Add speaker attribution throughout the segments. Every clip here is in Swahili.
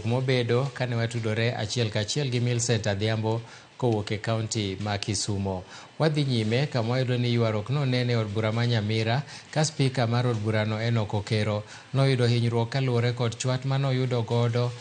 Speaker 1: mobedo kane watudore achiel kachiel gi Millicent Adhiambo kowuok e kaunti ma Kisumo. Wadhi nyime kama wayudo ni ywaruok nonene od bura ma Nyamira ka spika mar od burano Enoch Okero noyudo hinyruok kaluwore kod chwat manoyudo godo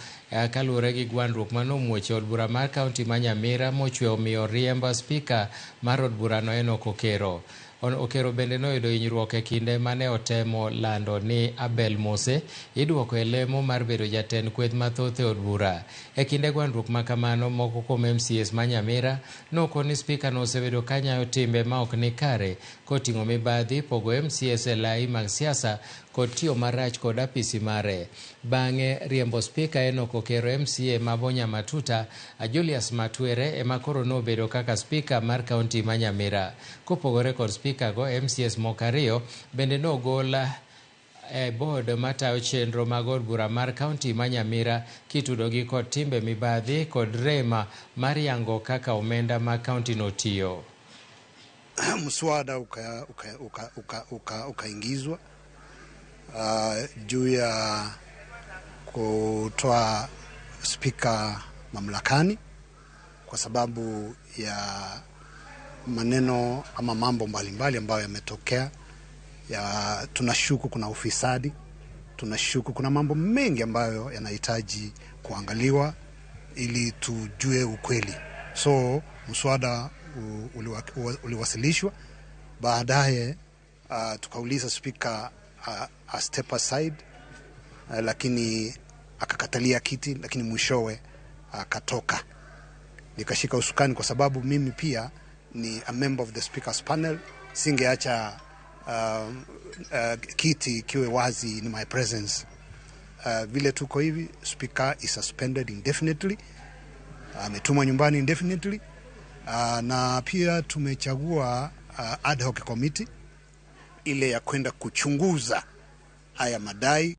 Speaker 1: kaluwore gi gwandruok manomuoche od bura mar kaunti ma Nyamira mochwe omiyo oriembo spika mar od burano Enoch Okero. Okero bende noyudo hinyruok e kinde mane otemo lando ni Abel Mose idwoko e lemo mar bedo jatend kweth mathoth e od bura. E kinde gwandruok ma kamano, moko kuom MCAs ma Nyamira nokoni spika no osebedo kanyayo timbe ma ok ni kare koting'o mibadhi, pogo MCAs e lai mag siasa kod tiyo marach kod apisi mare. Bang'e riembo spika Enoch Okero MCA ma Bonya Matuta Julius Matwere ema koro nobedo kaka spika mar kaunti ma Nyamira. Kopogore kod spika go, MCAs moko ariyo bende nogola e board matayo chenro mag od bura mar kaunti ma Nyamira kitudogi kod timbe mibadhi kod rema mar yango kaka omenda ma kaunti no tiyo.
Speaker 2: Mswada ukaingizwa juu ya kutoa spika mamlakani kwa sababu ya maneno ama mambo mbalimbali ambayo yametokea. Tunashuku kuna ufisadi, tunashuku kuna mambo mengi ambayo yanahitaji kuangaliwa ili tujue ukweli. So mswada uliwasilishwa, baadaye tukauliza spika a step aside, lakini akakatalia kiti, lakini mwishowe akatoka. Nikashika usukani kwa sababu mimi pia ni a member of the speakers panel. Singeacha kiti kiwe wazi in my presence. Vile tuko hivi, speaker is suspended indefinitely, ametumwa nyumbani indefinitely, na pia tumechagua ad hoc committee ile ya kwenda kuchunguza haya madai.